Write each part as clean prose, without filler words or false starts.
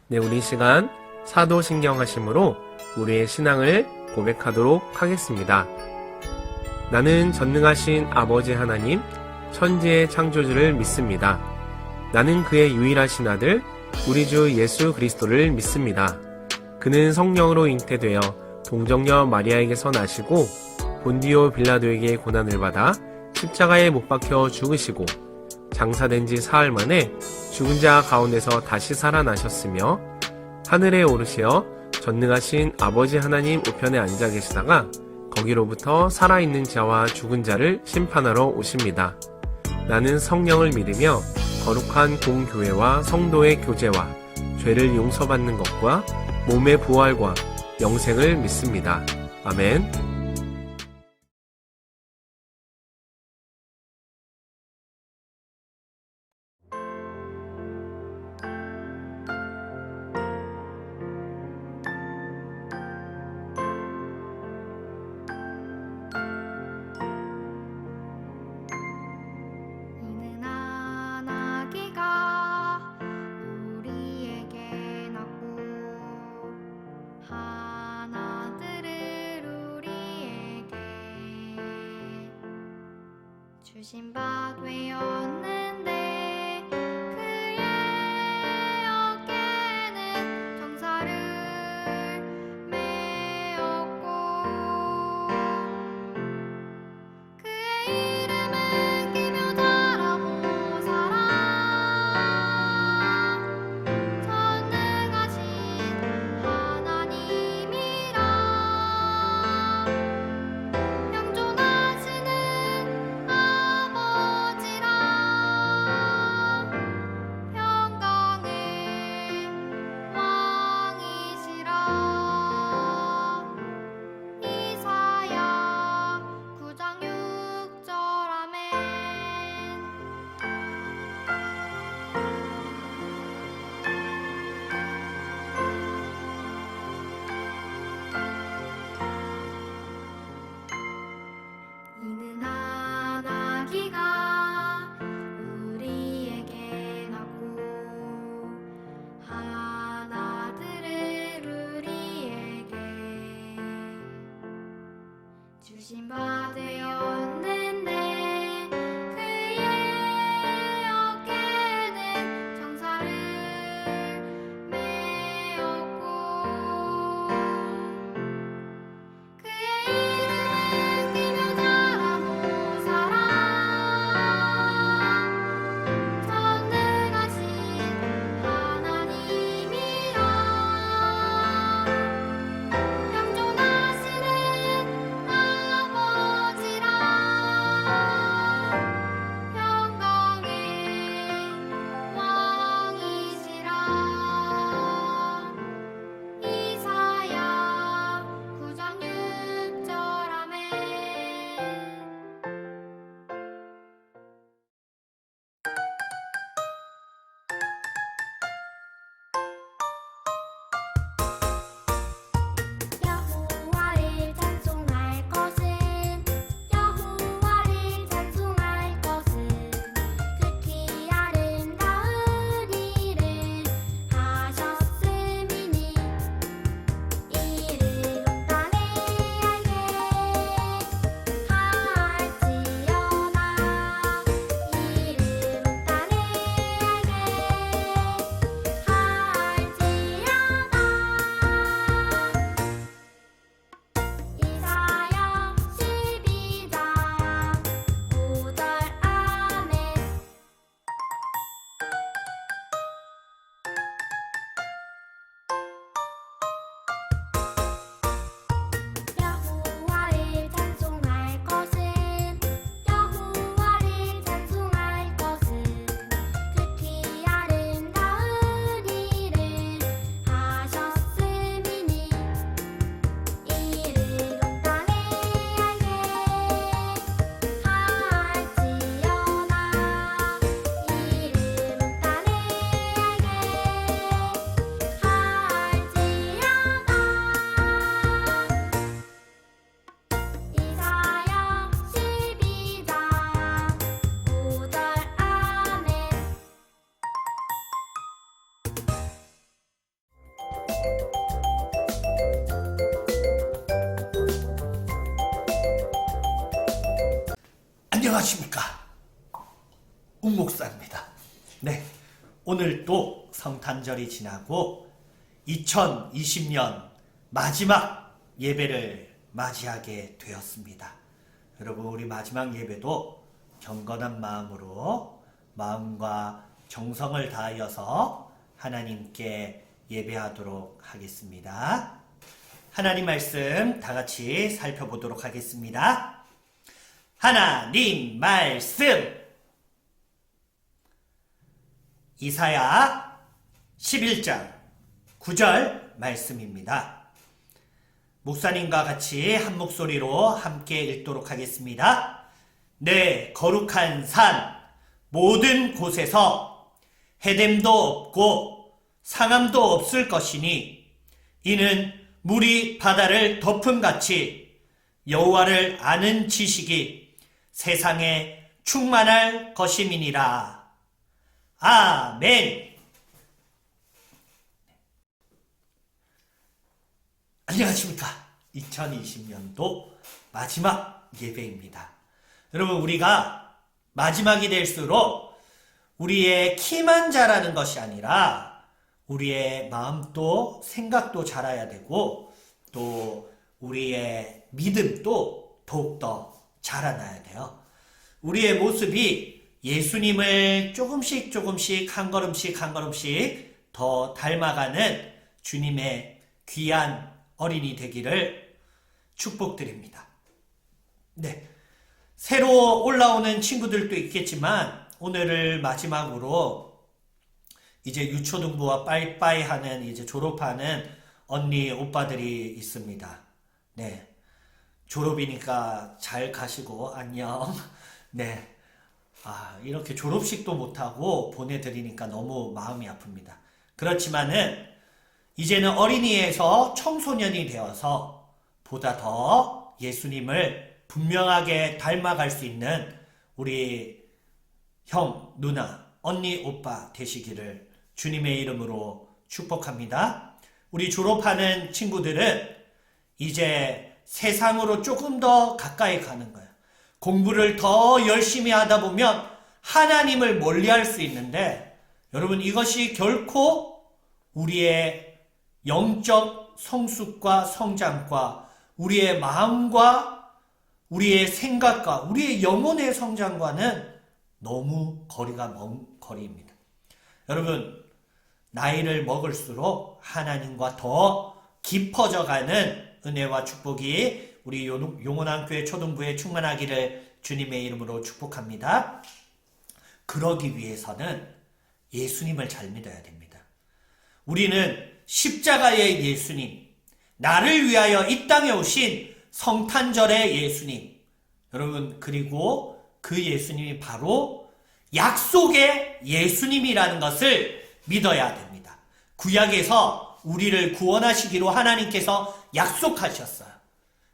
네, 우리 시간 사도신경하심으로 우리의 신앙을 고백하도록 하겠습니다. 나는 전능하신 아버지 하나님, 천지의 창조주를 믿습니다. 나는 그의 유일하신 아들, 우리 주 예수 그리스도를 믿습니다. 그는 성령으로 잉태되어 동정녀 마리아에게서 나시고 본디오 빌라도에게 고난을 받아 십자가에 못 박혀 죽으시고 장사된 지 사흘 만에 죽은 자 가운데서 다시 살아나셨으며 하늘에 오르시어 전능하신 아버지 하나님 우편에 앉아 계시다가 거기로부터 살아있는 자와 죽은 자를 심판하러 오십니다. 나는 성령을 믿으며 거룩한 공교회와 성도의 교제와 죄를 용서받는 것과 몸의 부활과 영생을 믿습니다. 아멘. 이는 한 아기가 우리에게 낳고 한 아들을 우리에게 주신 바 되었는데 그의 어깨에는 정사를 메었고 그의 이름은 기묘자라고 사라 전능하신 하나님이라 영존하시는 아버지라 평강의 왕이시라 이사야 9장 6절 아멘. 이는 한 아기가 우리에게 낳고 한 아들을 우리에게 주신 바 되었는데 그의 어깨에는 정사를 메었고 그의 이름은 기묘자라고 사라 전능하신 하나님이라 영존하시는 아버지라 안녕하십니까. 웅목사입니다. 네, 오늘 또 성탄절이 지나고 2020년 마지막 예배를 맞이하게 되었습니다. 여러분, 우리 마지막 예배도 경건한 마음으로 마음과 정성을 다하여서 하나님께 예배하도록 하겠습니다. 하나님 말씀 다 같이 살펴보도록 하겠습니다. 하나님 말씀 이사야 11장 9절 말씀입니다. 목사님과 같이 한 목소리로 함께 읽도록 하겠습니다. 내 거룩한 산 모든 곳에서 해됨도 없고 상함도 없을 것이니 이는 물이 바다를 덮음같이 여호와를 아는 지식이 세상에 충만할 것임이니라. 아멘. 안녕하십니까. 2020년도 마지막 예배입니다. 여러분, 우리가 마지막이 될수록 우리의 키만 자라는 것이 아니라 우리의 마음도 생각도 자라야 되고 또 우리의 믿음도 더욱더 자라나야 돼요. 우리의 모습이 예수님을 조금씩 한 걸음씩 더 닮아가는 주님의 귀한 어린이 되기를 축복드립니다. 네, 새로 올라오는 친구들도 있겠지만 오늘을 마지막으로 이제 유초등부와 빠이빠이 하는 이제 졸업하는 언니 오빠들이 있습니다. 네, 졸업이니까 잘 가시고 안녕. 네, 이렇게 졸업식도 못하고 보내드리니까 너무 마음이 아픕니다. 그렇지만은 이제는 어린이에서 청소년이 되어서 보다 더 예수님을 분명하게 닮아갈 수 있는 우리 형, 누나, 언니, 오빠 되시기를 주님의 이름으로 축복합니다. 우리 졸업하는 친구들은 이제 세상으로 조금 더 가까이 가는 거예요. 공부를 더 열심히 하다 보면 하나님을 멀리할 수 있는데 여러분, 이것이 결코 우리의 영적 성숙과 성장과 우리의 마음과 우리의 생각과 우리의 영혼의 성장과는 너무 거리가 먼 거리입니다. 여러분, 나이를 먹을수록 하나님과 더 깊어져가는 은혜와 축복이 우리 용원한교회 초등부에 충만하기를 주님의 이름으로 축복합니다. 그러기 위해서는 예수님을 잘 믿어야 됩니다. 우리는 십자가의 예수님, 나를 위하여 이 땅에 오신 성탄절의 예수님, 여러분, 그리고 그 예수님이 바로 약속의 예수님이라는 것을 믿어야 됩니다. 구약에서 우리를 구원하시기로 하나님께서 약속하셨어요.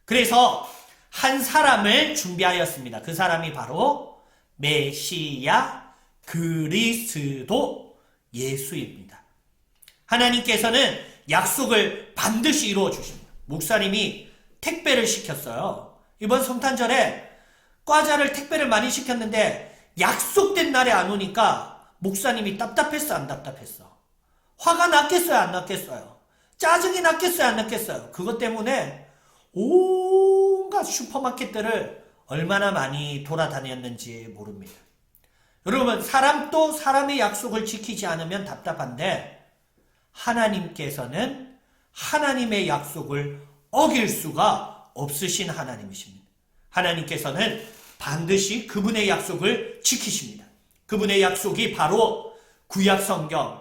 그래서 한 사람을 준비하였습니다. 그 사람이 바로 메시아 그리스도 예수입니다. 하나님께서는 약속을 반드시 이루어 주십니다. 목사님이 택배를 시켰어요. 이번 성탄절에 과자를 택배를 많이 시켰는데 약속된 날에 안 오니까 목사님이 답답했어, 안 답답했어? 화가 났겠어요, 안 났겠어요? 짜증이 났겠어요, 안 났겠어요? 그것 때문에 온갖 슈퍼마켓들을 얼마나 많이 돌아다녔는지 모릅니다. 여러분, 사람도 사람의 약속을 지키지 않으면 답답한데 하나님께서는 하나님의 약속을 어길 수가 없으신 하나님이십니다. 하나님께서는 반드시 그분의 약속을 지키십니다. 그분의 약속이 바로 구약성경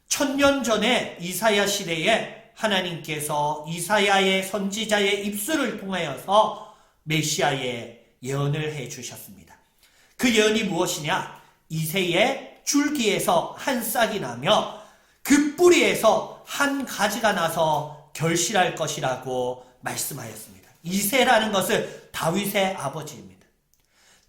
1000년 전에 이사야 시대에 하나님께서 이사야의 선지자의 입술을 통하여서 메시아의 예언을 해주셨습니다. 그 예언이 무엇이냐? 이새의 줄기에서 한 싹이 나며 그 뿌리에서 한 가지가 나서 결실할 것이라고 말씀하였습니다. 이새라는 것은 다윗의 아버지입니다.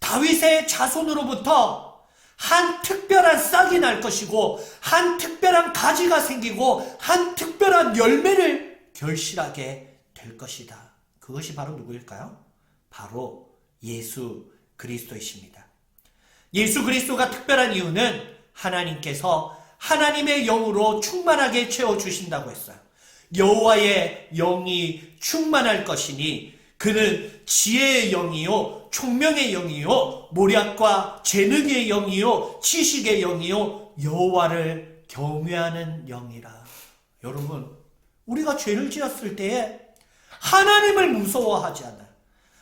다윗의 자손으로부터 한 특별한 싹이 날 것이고 한 특별한 가지가 생기고 한 특별한 열매를 결실하게 될 것이다. 그것이 바로 누구일까요? 바로 예수 그리스도이십니다. 예수 그리스도가 특별한 이유는 하나님께서 하나님의 영으로 충만하게 채워주신다고 했어요. 여호와의 영이 충만할 것이니 그는 지혜의 영이요 총명의 영이요 모략과 재능의 영이요 지식의 영이요 여호와를 경외하는 영이라. 여러분, 우리가 죄를 지었을 때에 하나님을 무서워하지 않아요.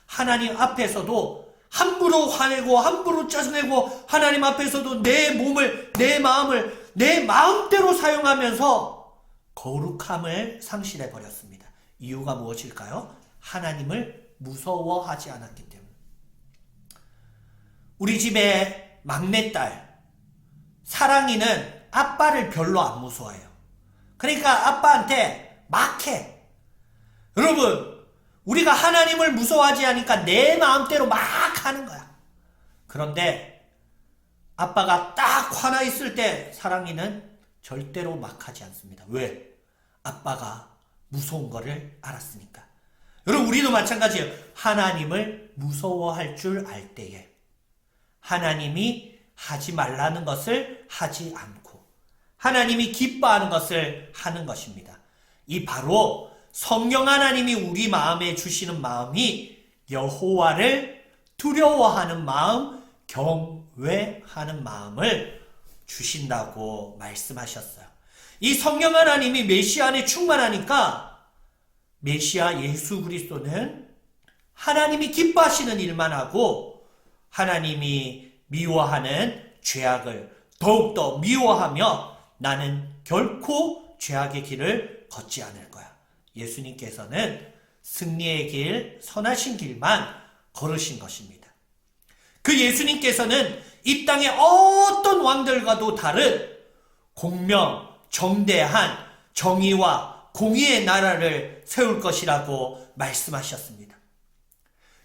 하나님 앞에서도 함부로 화내고 함부로 짜증내고 하나님 앞에서도 내 몸을 내 마음을 내 마음대로 사용하면서 거룩함을 상실해 버렸습니다. 이유가 무엇일까요? 하나님을 무서워하지 않았기 때문에. 우리 집에 막내딸 사랑이는 아빠를 별로 안 무서워해요. 그러니까 아빠한테 막 해. 여러분, 우리가 하나님을 무서워하지 않으니까 내 마음대로 막 하는 거야. 그런데 아빠가 딱 화나 있을 때 사랑이는 절대로 막 하지 않습니다. 왜? 아빠가 무서운 거를 알았으니까. 여러분, 우리도 마찬가지예요. 하나님을 무서워할 줄 알 때에 하나님이 하지 말라는 것을 하지 않고 하나님이 기뻐하는 것을 하는 것입니다. 이 바로 성령 하나님이 우리 마음에 주시는 마음이 여호와를 두려워하는 마음, 경외하는 마음을 주신다고 말씀하셨어요. 이 성령 하나님이 메시아 안에 충만하니까 메시아 예수 그리스도는 하나님이 기뻐하시는 일만 하고 하나님이 미워하는 죄악을 더욱더 미워하며 나는 결코 죄악의 길을 걷지 않을 거야. 예수님께서는 승리의 길, 선하신 길만 걸으신 것입니다. 그 예수님께서는 이 땅의 어떤 왕들과도 다른 공명, 정대한 정의와 공의의 나라를 세울 것이라고 말씀하셨습니다.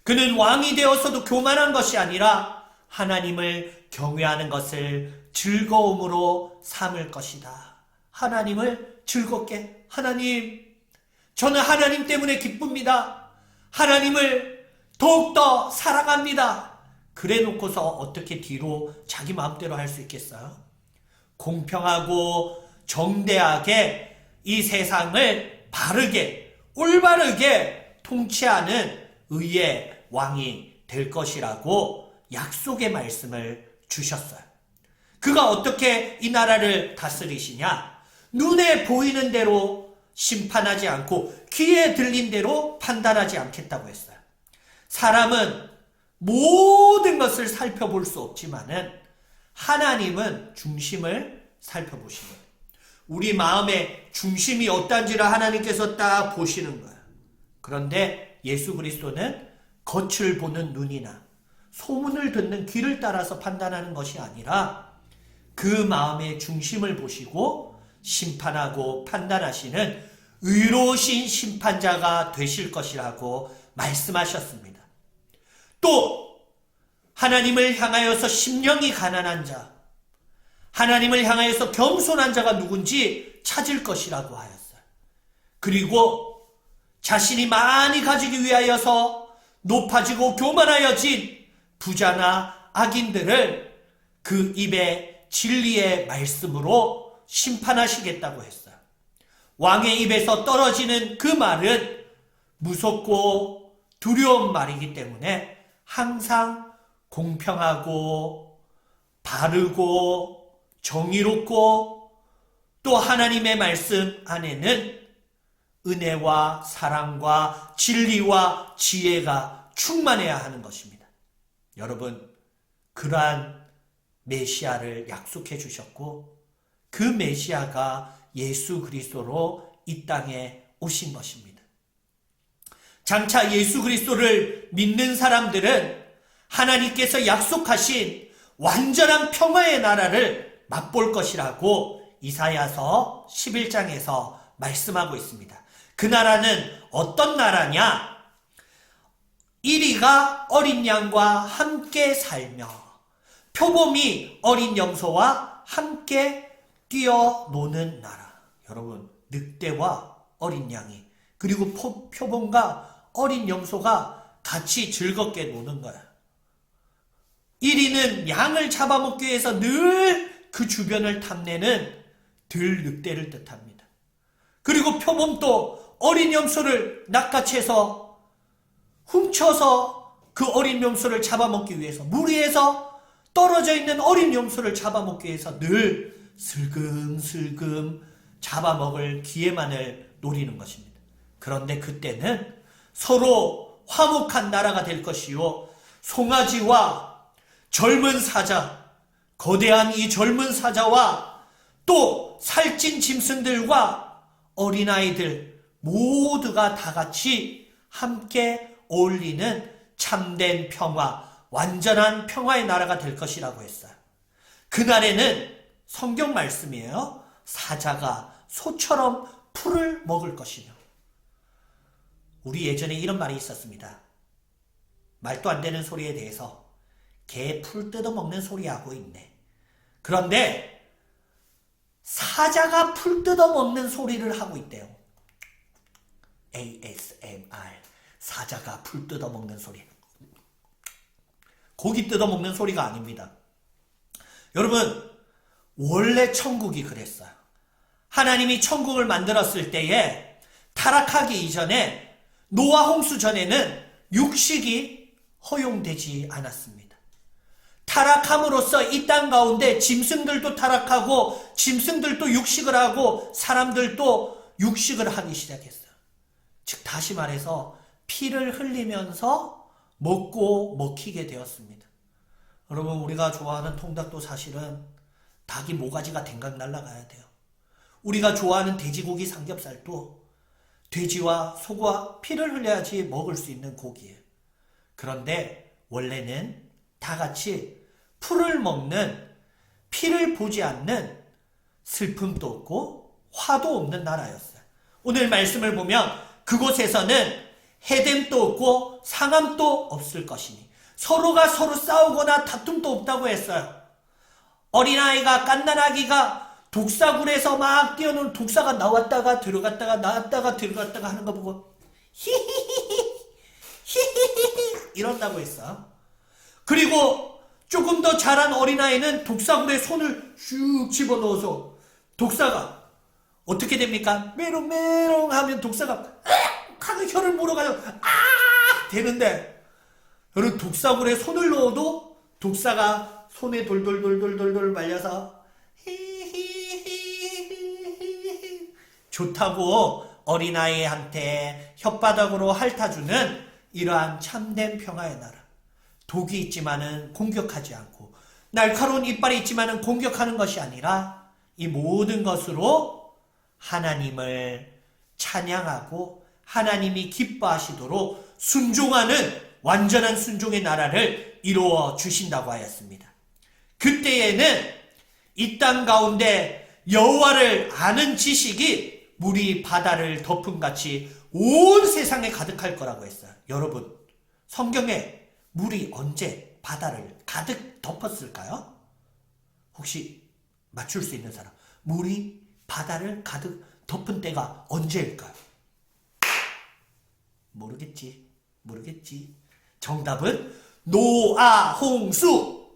그는 왕이 되어서도 교만한 것이 아니라 하나님을 경외하는 것을 즐거움으로 삼을 것이다. 하나님을 즐겁게, 하나님, 저는 하나님 때문에 기쁩니다. 하나님을 더욱더 사랑합니다. 그래 놓고서 어떻게 뒤로 자기 마음대로 할 수 있겠어요? 공평하고 정대하게 이 세상을 바르게, 올바르게 통치하는 의의 왕이 될 것이라고 약속의 말씀을 주셨어요. 그가 어떻게 이 나라를 다스리시냐? 눈에 보이는 대로 심판하지 않고 귀에 들린 대로 판단하지 않겠다고 했어요. 사람은 모든 것을 살펴볼 수 없지만은 하나님은 중심을 살펴보시는 거예요. 우리 마음의 중심이 어떤지를 하나님께서 딱 보시는 거예요. 그런데 예수 그리스도는 겉을 보는 눈이나 소문을 듣는 귀를 따라서 판단하는 것이 아니라 그 마음의 중심을 보시고 심판하고 판단하시는 의로우신 심판자가 되실 것이라고 말씀하셨습니다. 또 하나님을 향하여서 심령이 가난한 자, 하나님을 향하여서 겸손한 자가 누군지 찾을 것이라고 하였어요. 그리고 자신이 많이 가지기 위하여서 높아지고 교만하여진 부자나 악인들을 그 입에 진리의 말씀으로 심판하시겠다고 했어요. 왕의 입에서 떨어지는 그 말은 무섭고 두려운 말이기 때문에 항상 공평하고 바르고 정의롭고 또 하나님의 말씀 안에는 은혜와 사랑과 진리와 지혜가 충만해야 하는 것입니다. 여러분, 그러한 메시아를 약속해 주셨고 그 메시아가 예수 그리스도로 이 땅에 오신 것입니다. 장차 예수 그리스도를 믿는 사람들은 하나님께서 약속하신 완전한 평화의 나라를 맛볼 것이라고 이사야서 11장에서 말씀하고 있습니다. 그 나라는 어떤 나라냐? 이리가 어린 양과 함께 살며 표범이 어린 염소와 함께 뛰어노는 나라. 여러분, 늑대와 어린 양이 그리고 표범과 어린 염소가 같이 즐겁게 노는 거야. 1위는 양을 잡아먹기 위해서 늘 그 주변을 탐내는 들 늑대를 뜻합니다. 그리고 표범도 어린 염소를 낚아채서 훔쳐서 그 어린 염소를 잡아먹기 위해서, 무리해서 떨어져 있는 어린 염소를 잡아먹기 위해서 늘 슬금슬금 잡아먹을 기회만을 노리는 것입니다. 그런데 그때는 서로 화목한 나라가 될 것이요, 송아지와 젊은 사자, 거대한 이 젊은 사자와 또 살찐 짐승들과 어린아이들 모두가 다 같이 함께 어울리는 참된 평화, 완전한 평화의 나라가 될 것이라고 했어요. 그날에는 성경 말씀이에요. 사자가 소처럼 풀을 먹을 것이며. 우리 예전에 이런 말이 있었습니다. 말도 안 되는 소리에 대해서 개 풀 뜯어먹는 소리 하고 있네. 그런데 사자가 풀 뜯어먹는 소리를 하고 있대요. ASMR. 사자가 풀 뜯어먹는 소리. 고기 뜯어먹는 소리가 아닙니다. 여러분, 원래 천국이 그랬어요. 하나님이 천국을 만들었을 때에 타락하기 이전에, 노아 홍수 전에는 육식이 허용되지 않았습니다. 타락함으로써 이 땅 가운데 짐승들도 타락하고 짐승들도 육식을 하고 사람들도 육식을 하기 시작했어요. 즉 다시 말해서 피를 흘리면서 먹고 먹히게 되었습니다. 여러분, 우리가 좋아하는 통닭도 사실은 닭이 모가지가 댕강 날아가야 돼요. 우리가 좋아하는 돼지고기 삼겹살도 돼지와 소가 피를 흘려야지 먹을 수 있는 고기예요. 그런데 원래는 다 같이 풀을 먹는, 피를 보지 않는, 슬픔도 없고 화도 없는 나라였어요. 오늘 말씀을 보면 그곳에서는 해됨도 없고 상함도 없을 것이니, 서로가 서로 싸우거나 다툼도 없다고 했어요. 어린아이가, 갓난아기가 독사굴에서 막 뛰어노는, 독사가 나왔다가 들어갔다가 나왔다가 들어갔다가 하는 거 보고 히히히히 히히히히 이런다고 했어. 그리고 조금 더 자란 어린아이는 독사굴에 손을 슉 집어넣어서 독사가 어떻게 됩니까? 메롱메롱 하면 독사가 하는 혀를 물어가지고 되는데, 여러분, 독사굴에 손을 넣어도 독사가 손에 돌돌돌돌돌돌 말려서 히히히히히 좋다고 어린아이한테 혓바닥으로 핥아주는 이러한 참된 평화의 나라. 독이 있지만은 공격하지 않고, 날카로운 이빨이 있지만은 공격하는 것이 아니라 이 모든 것으로 하나님을 찬양하고 하나님이 기뻐하시도록 순종하는 완전한 순종의 나라를 이루어 주신다고 하였습니다. 그때에는 이 땅 가운데 여호와를 아는 지식이 물이 바다를 덮음같이 온 세상에 가득할 거라고 했어요. 여러분, 성경에 물이 언제 바다를 가득 덮었을까요? 혹시 맞출 수 있는 사람? 물이 바다를 가득 덮은 때가 언제일까요? 모르겠지. 정답은 노아 홍수.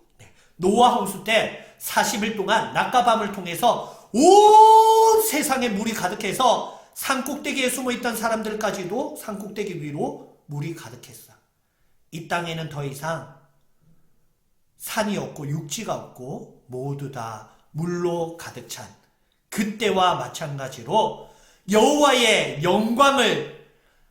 노아 홍수 때 40일 동안 낮과 밤을 통해서 온 세상에 물이 가득해서 산꼭대기에 숨어있던 사람들까지도 산꼭대기 위로 물이 가득했어. 이 땅에는 더 이상 산이 없고 육지가 없고 모두 다 물로 가득 찬 그때와 마찬가지로 여호와의 영광을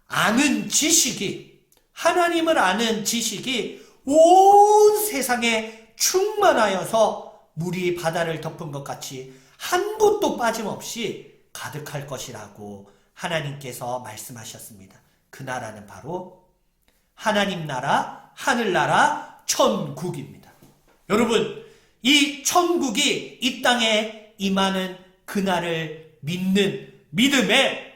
아는 지식이, 하나님을 아는 지식이 온 세상에 충만하여서 물이 바다를 덮은 것 같이 한 곳도 빠짐없이 가득할 것이라고 하나님께서 말씀하셨습니다. 그 나라는 바로 하나님 나라, 하늘나라, 천국입니다. 여러분, 이 천국이 이 땅에 임하는 그날을 믿는 믿음에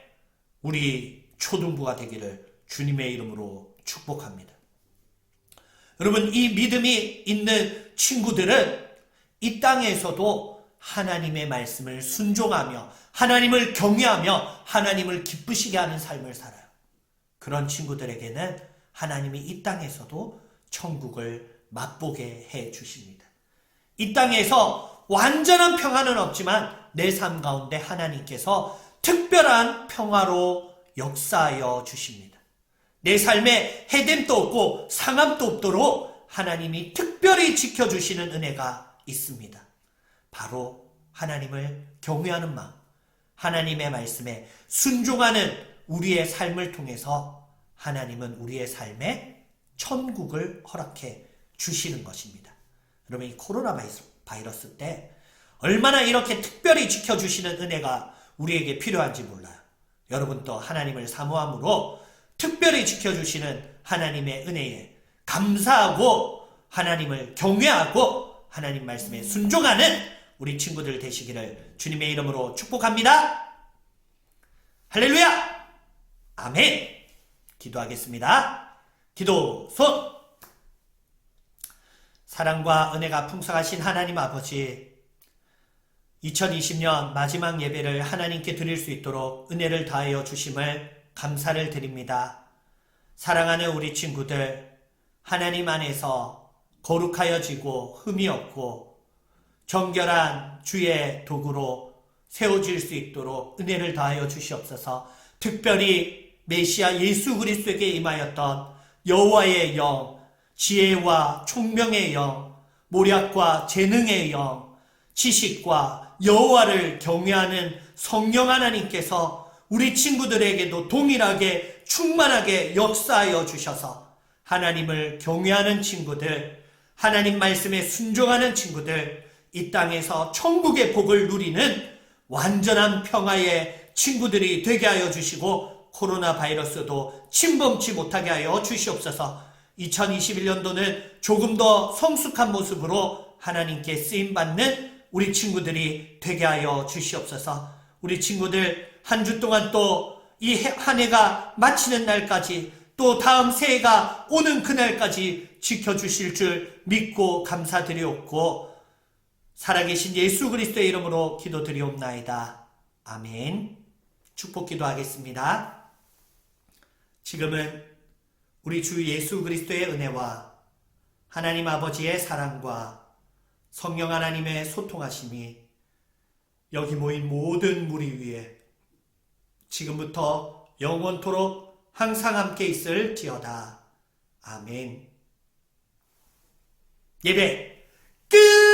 우리 초등부가 되기를 주님의 이름으로 축복합니다. 여러분, 이 믿음이 있는 친구들은 이 땅에서도 하나님의 말씀을 순종하며 하나님을 경외하며 하나님을 기쁘시게 하는 삶을 살아요. 그런 친구들에게는 하나님이 이 땅에서도 천국을 맛보게 해 주십니다. 이 땅에서 완전한 평화는 없지만 내 삶 가운데 하나님께서 특별한 평화로 역사하여 주십니다. 내 삶에 해됨도 없고 상함도 없도록 하나님이 특별히 지켜주시는 은혜가 있습니다. 바로 하나님을 경외하는 마음, 하나님의 말씀에 순종하는 우리의 삶을 통해서 하나님은 우리의 삶에 천국을 허락해 주시는 것입니다. 여러분, 이 코로나 바이러스 때 얼마나 이렇게 특별히 지켜주시는 은혜가 우리에게 필요한지 몰라요. 여러분도 하나님을 사모함으로 특별히 지켜주시는 하나님의 은혜에 감사하고 하나님을 경외하고 하나님 말씀에 순종하는 우리 친구들 되시기를 주님의 이름으로 축복합니다. 할렐루야! 아멘! 기도하겠습니다. 기도 손! 사랑과 은혜가 풍성하신 하나님 아버지, 2020년 마지막 예배를 하나님께 드릴 수 있도록 은혜를 다하여 주심을 감사를 드립니다. 사랑하는 우리 친구들, 하나님 안에서 거룩하여지고 흠이 없고 정결한 주의 도구로 세워질 수 있도록 은혜를 다하여 주시옵소서. 특별히 메시아 예수 그리스도에게 임하였던 여호와의 영, 지혜와 총명의 영, 모략과 재능의 영, 지식과 여호와를 경외하는 성령 하나님께서 우리 친구들에게도 동일하게 충만하게 역사하여 주셔서 하나님을 경외하는 친구들, 하나님 말씀에 순종하는 친구들, 이 땅에서 천국의 복을 누리는 완전한 평화의 친구들이 되게 하여 주시고 코로나 바이러스도 침범치 못하게 하여 주시옵소서. 2021년도는 조금 더 성숙한 모습으로 하나님께 쓰임받는 우리 친구들이 되게 하여 주시옵소서. 우리 친구들 한 주 동안 또 이 한 해가 마치는 날까지 또 다음 새해가 오는 그날까지 지켜주실 줄 믿고 감사드리옵고 살아계신 예수 그리스도의 이름으로 기도드리옵나이다. 아멘. 축복 기도하겠습니다. 지금은 우리 주 예수 그리스도의 은혜와 하나님 아버지의 사랑과 성령 하나님의 소통하심이 여기 모인 모든 무리 위에 지금부터 영원토록 항상 함께 있을지어다. 아멘. 예배 끝!